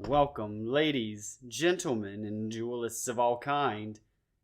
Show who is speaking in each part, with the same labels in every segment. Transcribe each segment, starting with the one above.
Speaker 1: Welcome, ladies, gentlemen, and duelists of all kind.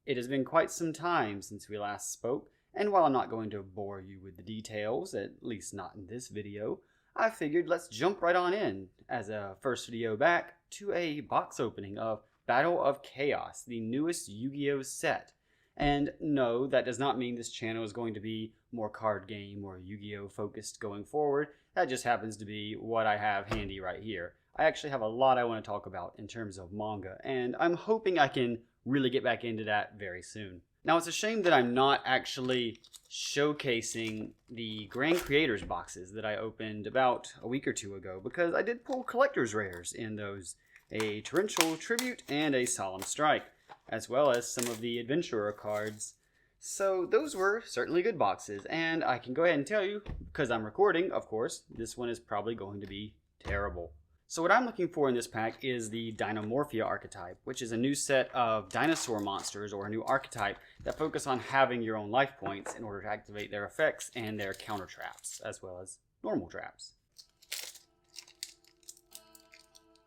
Speaker 1: It has been quite some time since we last spoke, and while I'm not going to bore you with the details, at least not in this video, I figured let's jump right on in, as a first video back, to a box opening of Battle of Chaos, the newest Yu-Gi-Oh set. And no, that does not mean this channel is going to be more card game or Yu-Gi-Oh focused going forward. That just happens to be what I have handy right here. I actually have a lot I want to talk about in terms of manga, and I'm hoping I can really get back into that very soon. Now, it's a shame that I'm not actually showcasing the Grand Creators boxes that I opened about a week or two ago, because I did pull collector's rares in those, a Torrential Tribute and a Solemn Strike, as well as some of the Adventurer cards. So those were certainly good boxes, and I can go ahead and tell you, because I'm recording, of course, this one is probably going to be terrible. So what I'm looking for in this pack is the Dynamorphia archetype, which is a new set of dinosaur monsters, or a new archetype that focus on having your own life points in order to activate their effects and their counter traps, as well as normal traps.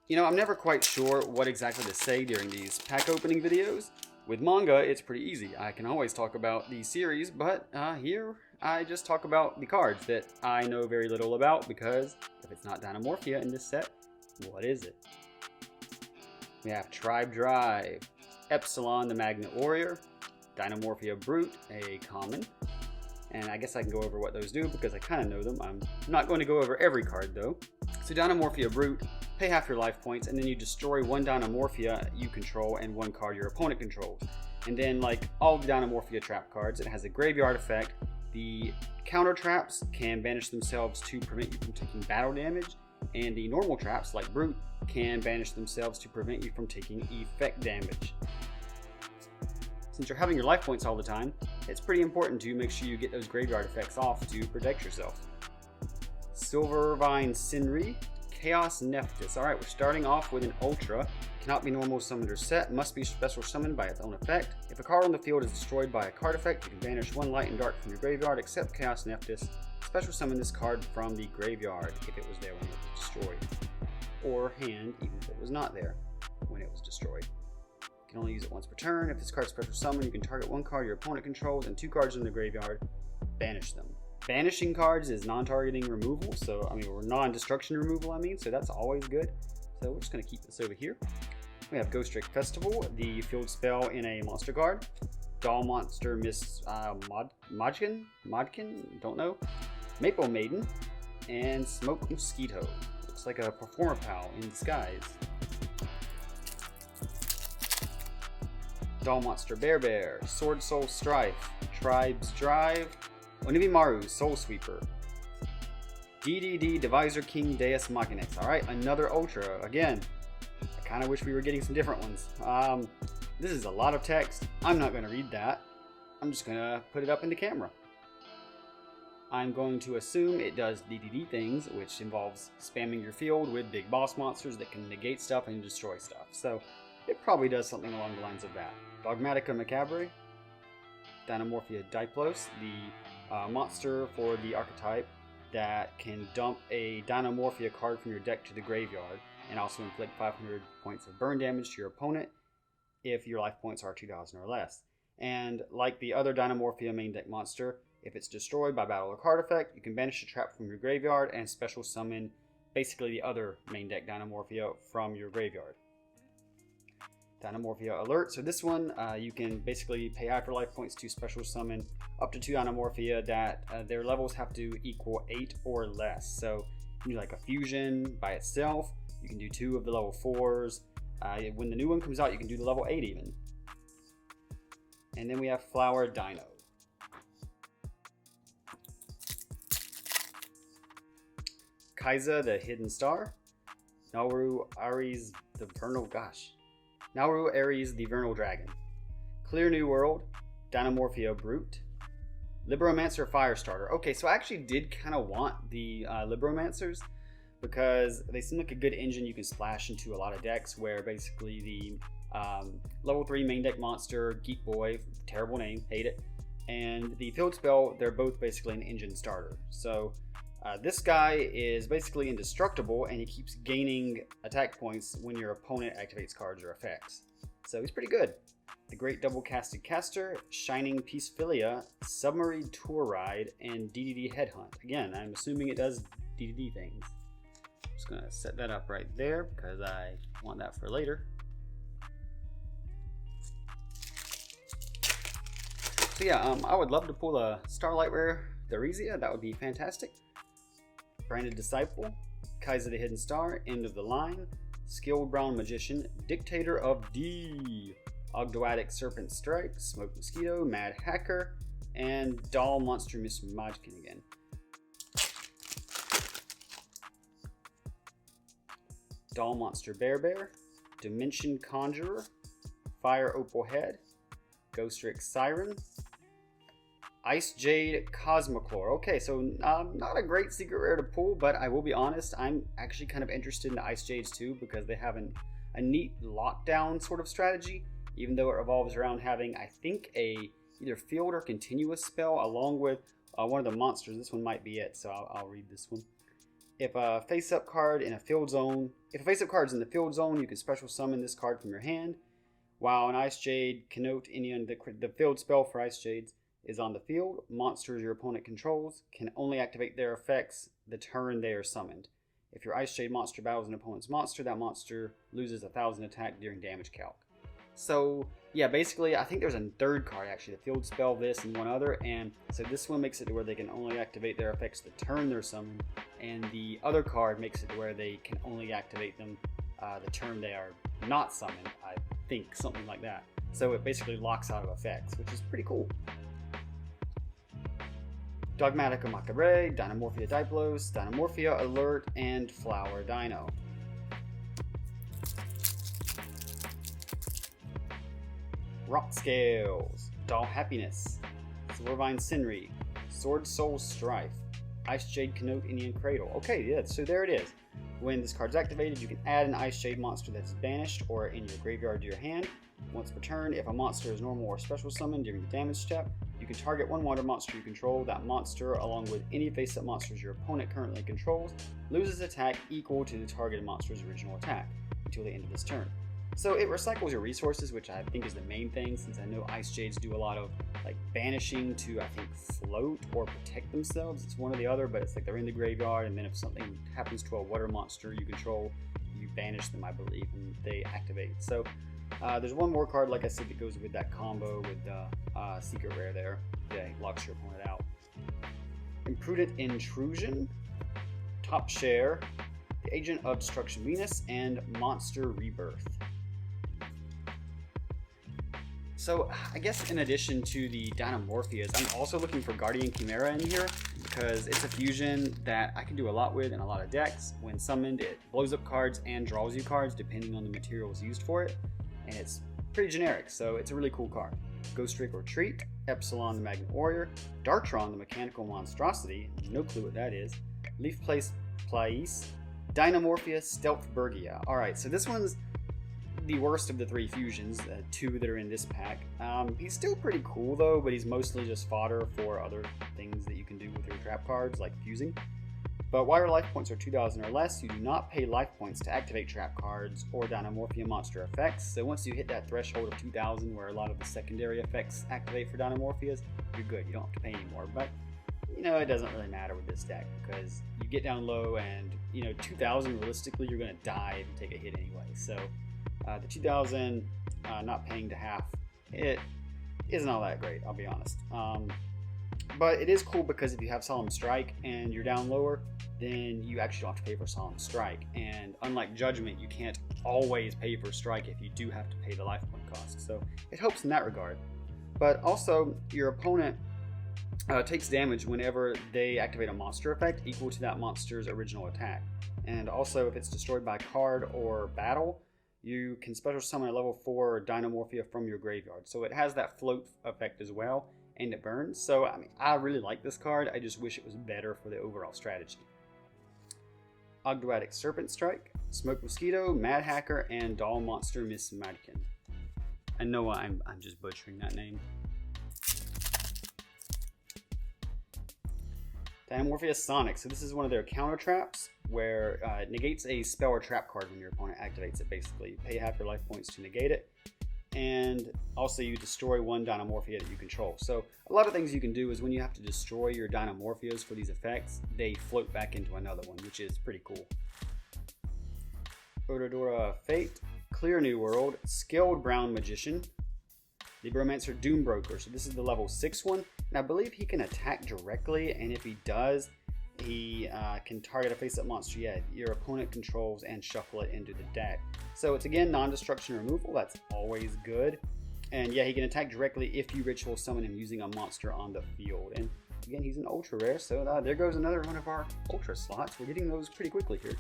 Speaker 1: You know, I'm never quite sure what exactly to say during these pack opening videos. With manga, it's pretty easy. I can always talk about the series, but here I just talk about the cards that I know very little about, because if it's not Dynamorphia in this set, what is it? We have Tribe Drive, Epsilon the Magnet Warrior, Dynamorphia Brute, a common, and I guess I can go over what those do because I kind of know them. I'm not going to go over every card though. So Dynamorphia Brute, pay half your life points, and then you destroy one Dynamorphia you control and one card your opponent controls. And then, like all the Dynamorphia trap cards, it has a graveyard effect. The counter traps can banish themselves to prevent you from taking battle damage, and the normal traps, like Brute, can banish themselves to prevent you from taking effect damage. Since you're having your life points all the time, it's pretty important to make sure you get those graveyard effects off to protect yourself. Silvervine Sinri, Chaos Nephthys. Alright, we're starting off with an Ultra. Cannot be normal summoned or set, must be special summoned by its own effect. If a card on the field is destroyed by a card effect, you can banish one light and dark from your graveyard except Chaos Nephthys. Special summon this card from the graveyard if it was there when it was destroyed, or hand even if it was not there when it was destroyed. You can only use it once per turn. If this card's special summon, you can target one card your opponent controls and two cards in the graveyard, banish them. Banishing cards is non-targeting removal, or non-destruction removal, so that's always good. So we're just going to keep this over here. We have Ghost Drake Festival, the field spell in a monster card. Doll Monster Miss Modkin, don't know. Maple Maiden, and Smoke Mosquito. Looks like a Performer Pal in disguise. Doll Monster Bear, Sword Soul Strife, Tribes Drive, Onibimaru Soul Sweeper, DDD Divisor King Deus Machinax. Alright, another Ultra. Again, I kind of wish we were getting some different ones. This is a lot of text. I'm not going to read that. I'm just going to put it up in the camera. I'm going to assume it does DDD things, which involves spamming your field with big boss monsters that can negate stuff and destroy stuff. So it probably does something along the lines of that. Dogmatica Macabre, Dynamorphia Diplos, the monster for the archetype that can dump a Dynamorphia card from your deck to the graveyard and also inflict 500 points of burn damage to your opponent if your life points are 2,000 or less. And like the other Dynamorphia main deck monster, if it's destroyed by battle or card effect, you can banish a trap from your graveyard and special summon basically the other main deck Dynamorphia from your graveyard. Dynamorphia Alert. So this one, you can basically pay half your life points to special summon up to 2 Dynamorphia that their levels have to equal 8 or less. So you can do like a fusion by itself. You can do 2 of the level 4s. When the new one comes out, you can do the level 8 even. And then we have Flower Dino. Kaiza the Hidden Star. Nauru Ares the Vernal Dragon. Clear New World, Dynamorphia Brute, Libromancer Firestarter. Okay, so I actually did kind of want the Libromancers because they seem like a good engine you can splash into a lot of decks, where basically the level 3 main deck monster, Geek Boy, terrible name, hate it, and the field spell, they're both basically an engine starter. So This guy is basically indestructible, and he keeps gaining attack points when your opponent activates cards or effects. So he's pretty good. The Great Double Casted Caster, Shining Peacephilia, Submarine Tour Ride, and DDD Headhunt. Again, I'm assuming it does DDD things. I'm just going to set that up right there because I want that for later. So yeah, I would love to pull a Starlight Rare Theresia. That would be fantastic. Branded Disciple, Kaiser the Hidden Star, End of the Line, Skilled Brown Magician, Dictator of D, Ogdoadic Serpent Strike, Smoke Mosquito, Mad Hacker, and Doll Monster Miss Majkin again. Doll Monster Bear, Dimension Conjurer, Fire Opal Head, Ghost Rick Siren, Ice Jade Cosmochlore. Okay, so not a great secret rare to pull, but I will be honest, I'm actually kind of interested in the Ice Jades too because they have a neat lockdown sort of strategy, even though it revolves around having, I think, a either field or continuous spell along with one of the monsters. This one might be it, so I'll read this one. If a face-up card in a field zone, if a face-up card is in the field zone, you can special summon this card from your hand. While an Ice Jade connote any of the field spell for Ice Jades is on the field, monsters your opponent controls can only activate their effects the turn they are summoned. If your Ice Jade monster battles an opponent's monster, that monster loses 1,000 attack during damage calc. So yeah, basically I think there's a third card actually, the field spell, this, and one other, and so this one makes it to where they can only activate their effects the turn they're summoned, and the other card makes it to where they can only activate them the turn they are not summoned, I think, something like that. So it basically locks out of effects, which is pretty cool. Dogmatica Macabre, Dynamorphia Diplos, Dynamorphia Alert, and Flower Dino. Rot Scales, Doll Happiness, Silvervine Sinri, Sword Soul Strife, Ice Jade Connote Indian Cradle. Okay, yeah, so there it is. When this card's activated, you can add an Ice Jade monster that's banished or in your graveyard to your hand. Once per turn, if a monster is normal or special summoned during the damage step, you can target one water monster you control. That monster, along with any face-up monsters your opponent currently controls, loses attack equal to the targeted monster's original attack until the end of this turn. So it recycles your resources, which I think is the main thing, since I know Ice Jades do a lot of like banishing to, I think, float or protect themselves. It's one or the other, but it's like they're in the graveyard, and then if something happens to a water monster you control, you banish them, I believe, and they activate. So there's one more card, like I said, that goes with that combo with the secret rare there. Yeah, locks your opponent out. Imprudent Intrusion, Top Share, the Agent of Destruction Venus, and Monster Rebirth. So I guess in addition to the Dynamorphias, I'm also looking for Guardian Chimera in here because it's a fusion that I can do a lot with in a lot of decks. When summoned, it blows up cards and draws you cards depending on the materials used for it, and it's pretty generic, so it's a really cool card. Ghost Rick Retreat, Epsilon the Magnet Warrior, Dartron the Mechanical Monstrosity, no clue what that is, Leaf Place Plais, Dynamorphia Stealth Bergia. Alright, so this one's the worst of the three fusions, two that are in this pack. He's still pretty cool though, but he's mostly just fodder for other things that you can do with your trap cards, like fusing. But while your life points are 2,000 or less, you do not pay life points to activate trap cards or Dynamorphia monster effects. So once you hit that threshold of 2,000, where a lot of the secondary effects activate for Dynamorphias, you're good. You don't have to pay anymore. But you know, it doesn't really matter with this deck because you get down low, and you know, 2,000 realistically, you're going to die if you take a hit anyway. So the 2,000 not paying to half, it isn't all that great, I'll be honest. But it is cool because if you have Solemn Strike and you're down lower, then you actually don't have to pay for Solemn Strike. And unlike Judgment, you can't always pay for Strike if you do have to pay the life point cost. So it helps in that regard. But also, your opponent takes damage whenever they activate a monster effect equal to that monster's original attack. And also, if it's destroyed by card or battle, you can special summon a level 4 Dynamorphia from your graveyard. So it has that float effect as well, and it burns. So I mean, I really like this card. I just wish it was better for the overall strategy. Ogdoadic Serpent Strike, Smoke Mosquito, Mad Hacker, and Doll Monster Miss Madkin. I know I'm just butchering that name. Dynamorphia Sonic. So this is one of their counter traps where it negates a spell or trap card when your opponent activates it, basically. You pay half your life points to negate it. And also you destroy one Dynamorphia that you control. So a lot of things you can do is when you have to destroy your Dynamorphias for these effects, they float back into another one, which is pretty cool. Ododora Fate, Clear New World, Skilled Brown Magician, Libromancer Doombroker. So this is the level 6 one, and I believe he can attack directly, and if he does, he can target a face-up monster your opponent controls and shuffle it into the deck. So it's again non-destruction removal, that's always good. And yeah, he can attack directly if you ritual summon him using a monster on the field. And again, he's an ultra rare, so there goes another one of our ultra slots. We're getting those pretty quickly here.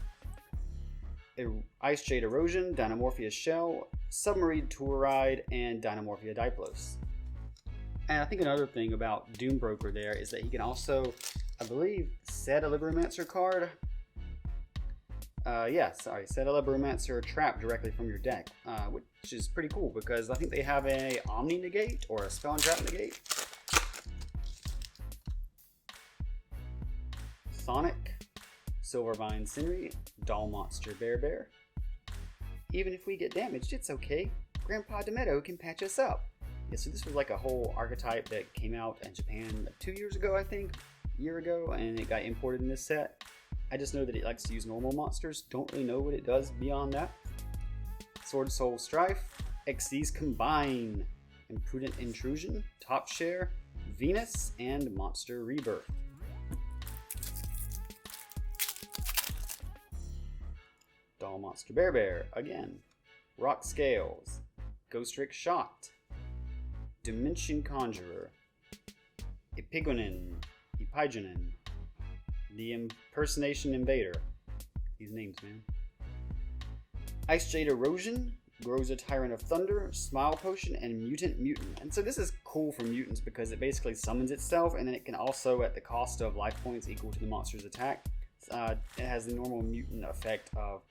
Speaker 1: Ice Jade Erosion, Dynamorphia Shell, Submarine Tour Ride, and Dynamorphia Diplos. And I think another thing about Doombroker there is that he can also, I believe, set a Libromancer card. Set a Libromancer trap directly from your deck, which is pretty cool because I think they have a Omni Negate or a Spell and Trap Negate. Sonic, Silvervine Scenery, Doll Monster Bear. Even if we get damaged, it's okay. Grandpa Demeto can patch us up. Yeah, so this was like a whole archetype that came out in Japan 2 years ago, I think, a year ago, and it got imported in this set. I just know that it likes to use normal monsters. Don't really know what it does beyond that. Sword Soul Strife, Xyz Combine, Imprudent Intrusion, Top Share, Venus, and Monster Rebirth. Doll Monster Bear again. Rock Scales, Ghostrick Shot, Dimension Conjurer, Epiguanin, the Impersonation Invader. These names, man. Ice Jade Erosion, Groza Tyrant of Thunder, Smile Potion, and Mutant. And so this is cool for mutants because it basically summons itself, and then it can also, at the cost of life points equal to the monster's attack, it has the normal mutant effect of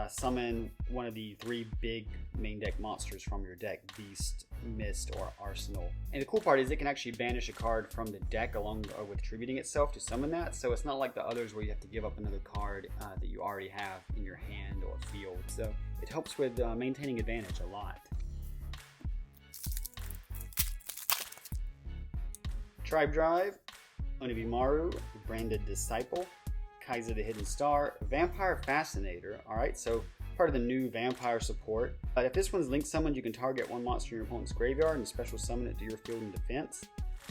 Speaker 1: summon one of the 3 big main deck monsters from your deck: Beast, Mist, or Arsenal. And the cool part is it can actually banish a card from the deck along with attributing itself to summon that, so it's not like the others where you have to give up another card that you already have in your hand or field. So it helps with maintaining advantage a lot. Tribe Drive, Onibimaru, Branded Disciple, Kaiser the Hidden Star, Vampire Fascinator. Alright, so part of the new vampire support. But if this one's link summoned, you can target one monster in your opponent's graveyard and special summon it to your field in defense.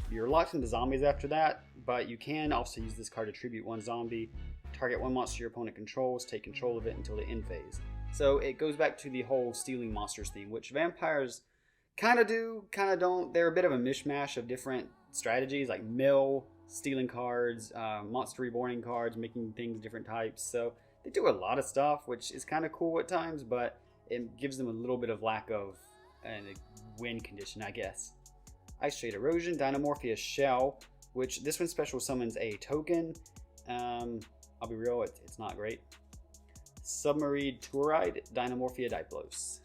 Speaker 1: You're locked into zombies after that, but you can also use this card to tribute one zombie, target one monster your opponent controls, take control of it until the end phase. So it goes back to the whole stealing monsters theme, which vampires kind of do, kind of don't. They're a bit of a mishmash of different strategies like mill, stealing cards, monster reborning cards, making things different types. So they do a lot of stuff, which is kind of cool at times, but it gives them a little bit of lack of a win condition, I guess. Ice Jade Erosion, Dynamorphia Shell, which this one special summons a token. I'll be real, it's not great. Submarine Tour Ride, Dynamorphia Diplos.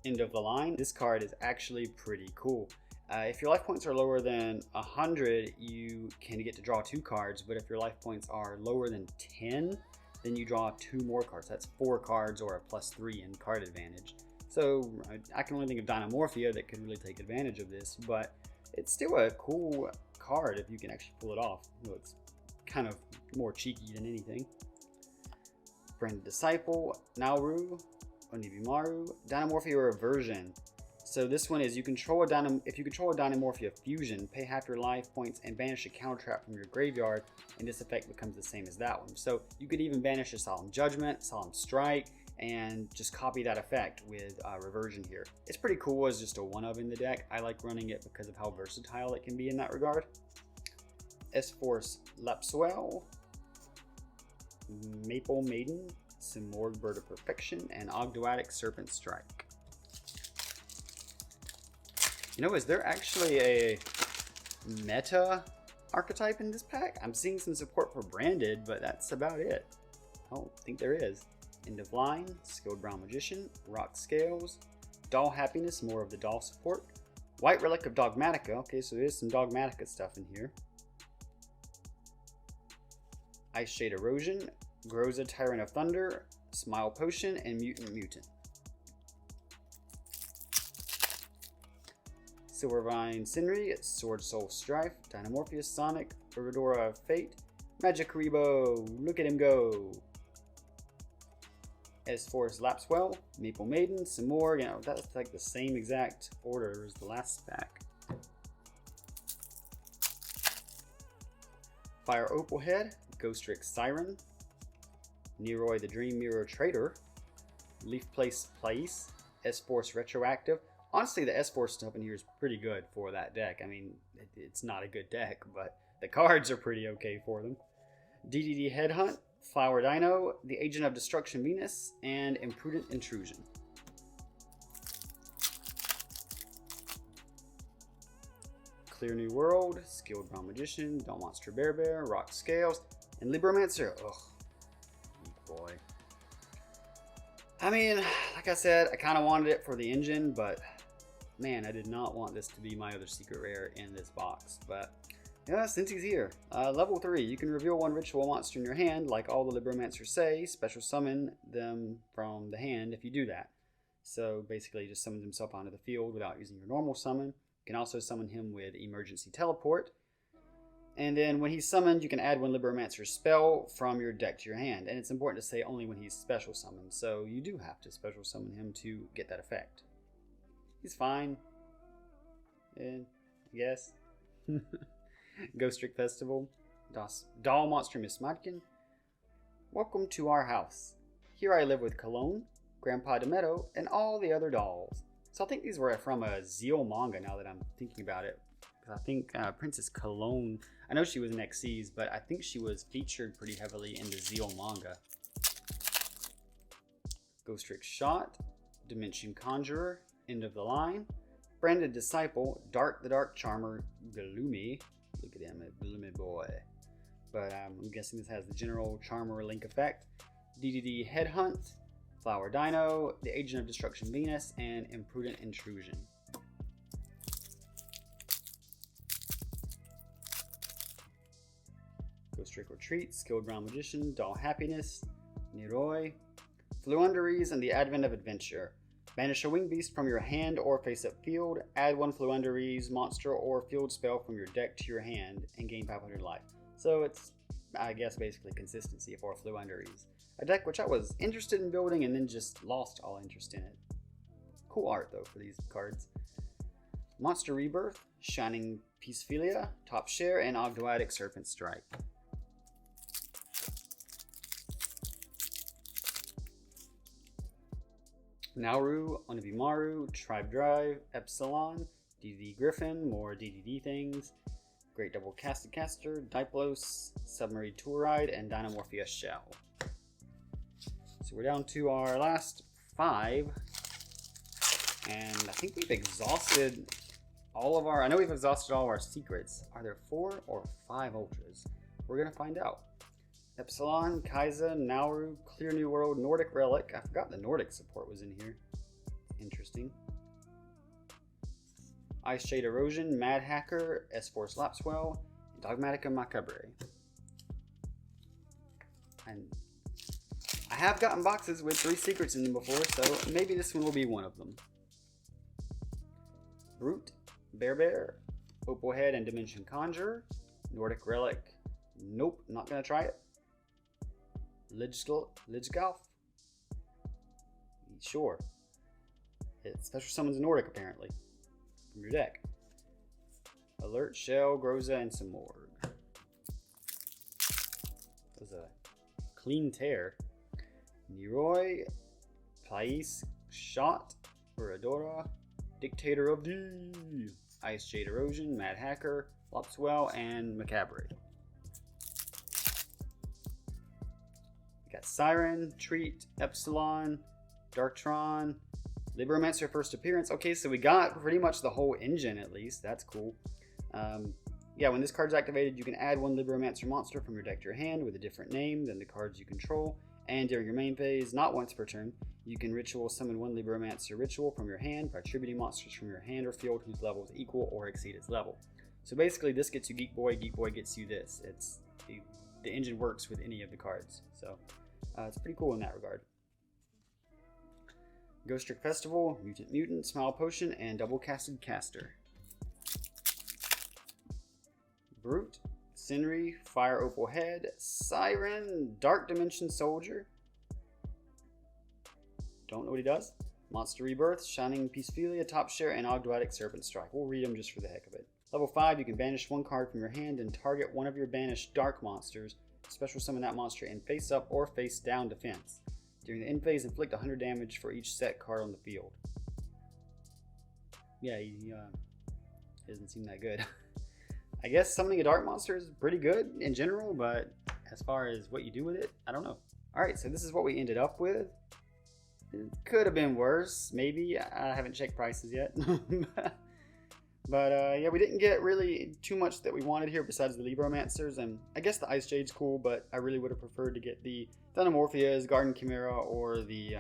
Speaker 1: End of the line. This card is actually pretty cool. If your life points are lower than 100, you can get to draw 2 cards, but if your life points are lower than 10, then you draw 2 more cards. That's 4 cards or a +3 in card advantage. So I can only think of Dynamorphia that could really take advantage of this, but it's still a cool card if you can actually pull it off. You know, it's kind of more cheeky than anything. Branded Disciple, Nauru, Onibimaru, Dynamorphia Reversion. So this one is if you control a Dynamorphia Fusion, pay half your life points and banish a counter trap from your graveyard, and this effect becomes the same as that one. So you could even banish a Solemn Judgment, Solemn Strike, and just copy that effect with Reversion here. It's pretty cool as just a one-of in the deck. I like running it because of how versatile it can be in that regard. S-Force Lapswell, Maple Maiden, Simorgh Bird of Perfection, and Ogdoadic Serpent Strike. You know, is there actually a meta archetype in this pack? I'm seeing some support for Branded, but that's about it. I don't think there is. End of Line, Skilled Brown Magician, Rock Scales, Doll Happiness, more of the doll support, White Relic of Dogmatica. Okay, so there's some Dogmatica stuff in here. Ice Shade Erosion, Groza Tyrant of Thunder, Smile Potion, and Mutant. Silvervine Sinri, Sword Soul Strife, Dynamorpheus Sonic, Urgadora of Fate, Magikaribo, look at him go. S-Force Lapswell, Maple Maiden, some more, you know, that's like the same exact order as the last pack. Fire Opalhead, Ghostrick Siren, Neroi the Dream Mirror Trader, Leaf Place, S-Force Retroactive. Honestly, the S-Force stuff in here is pretty good for that deck. I mean, it's not a good deck, but the cards are pretty okay for them. DDD Headhunt, Flower Dino, the Agent of Destruction Venus, and Imprudent Intrusion. Clear New World, Skilled Brown Magician, Dawn Monster Bear, Rock Scales, and Libromancer. Ugh, boy. I mean, like I said, I kind of wanted it for the engine, but man, I did not want this to be my other secret rare in this box. But yeah, since he's here. Level 3, you can reveal one ritual monster in your hand, like all the Libromancers say, special summon them from the hand if you do that. So basically, he just summons himself onto the field without using your normal summon. You can also summon him with Emergency Teleport. And then when he's summoned, you can add one Libromancer spell from your deck to your hand. And it's important to say only when he's special summoned, so you do have to special summon him to get that effect. He's fine. And yes. Ghostrick Festival. Doll Monster Miss Madkin. Welcome to our house. Here I live with Cologne, Grandpa Demeto, and all the other dolls. So I think these were from a Zeal manga now that I'm thinking about it. I think Princess Cologne, I know she was in XC's, but I think she was featured pretty heavily in the Zeal manga. Ghostrick Shot, Dimension Conjurer, End of the Line, Branded Disciple, Dark the Dark Charmer, Gloomy. Look at him, a gloomy boy. But I'm guessing this has the general Charmer Link effect. DDD Headhunt, Flower Dino, the Agent of Destruction Venus, and Imprudent Intrusion. Ghostrick Retreat, Skilled Brown Magician, Doll Happiness, Neroi, Fluunderies, and the Advent of Adventure. Banish a winged beast from your hand or face-up field, add one Fluunderies monster or field spell from your deck to your hand, and gain 500 life. So it's, I guess, basically consistency for Fluunderies. A deck which I was interested in building and then just lost all interest in it. Cool art, though, for these cards. Monster Rebirth, Shining Peacephilia, Top Share, and Ogdoadic Serpent Strike. Nauru, Onibimaru, Tribe Drive, Epsilon, DDD Griffin, more DDD things, Great Double Casted Caster, Diplos, Submarine Tour Ride, and Dynamorpheus Shell. So we're down to our last 5, and I think we've exhausted all of our, I know we've exhausted all of our secrets. Are there 4 or 5 ultras? We're gonna find out. Epsilon, Kaiza, Nauru, Clear New World, Nordic Relic. I forgot the Nordic support was in here. Interesting. Ice Shade Erosion, Mad Hacker, S-Force Lapswell, Dogmatica Macabre. And I have gotten boxes with 3 secrets in them before, so maybe this one will be one of them. Brute, Bear, Opalhead, and Dimension Conjurer. Nordic Relic. Nope, not gonna try it. Lidgolf? Sure. It special summons Nordic, apparently, from your deck. Alert, Shell, Groza, and some more. That was a clean tear. Neroi, Plais, Shot, Uradora, Dictator of D, Ice Jade Erosion, Mad Hacker, Lopswell, and Macabre. We got Siren, Treat, Epsilon, Darktron, Libromancer First Appearance. Okay, so we got pretty much the whole engine at least. That's cool. Yeah, when this card's activated, you can add one Libromancer monster from your deck to your hand with a different name than the cards you control. And during your main phase, not once per turn, You can ritual summon one Libromancer ritual from your hand by attributing monsters from your hand or field whose level is equal or exceed its level. So basically this gets you Geek Boy gets you this. It's the engine works with any of the cards. So it's pretty cool in that regard. Ghost Trick Festival, Mutant, Smile Potion, and Double Casted Caster. Brute, Sinri, Fire Opal Head, Siren, Dark Dimension Soldier. Don't know what he does. Monster Rebirth, Shining Peacephilia, Top Share, and Ogdoadic Serpent Strike. We'll read them just for the heck of it. Level 5, you can banish one card from your hand and target one of your banished dark monsters. Special summon that monster in face up or face down defense. During the end phase, inflict 100 damage for each set card on the field. Yeah, he doesn't seem that good. I guess summoning a dark monster is pretty good in general, but as far as what you do with it, I don't know. Alright, so this is what we ended up with. It could have been worse, maybe. I haven't checked prices yet. But yeah, we didn't get really too much that we wanted here besides the Libromancers, and I guess the Ice Jade's cool, but I really would have preferred to get the Thanomorphias, Garden Chimera, or the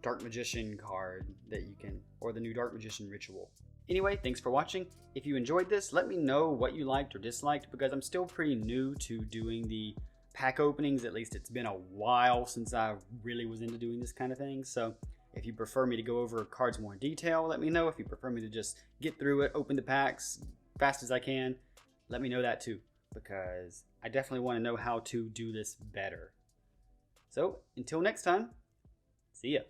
Speaker 1: Dark Magician card that you can, or the new Dark Magician ritual. Anyway, thanks for watching. If you enjoyed this, let me know what you liked or disliked, because I'm still pretty new to doing the pack openings. At least it's been a while since I really was into doing this kind of thing. So if you prefer me to go over cards more in detail, let me know. If you prefer me to just get through it, open the packs fast as I can, let me know that too, because I definitely want to know how to do this better. So until next time, see ya.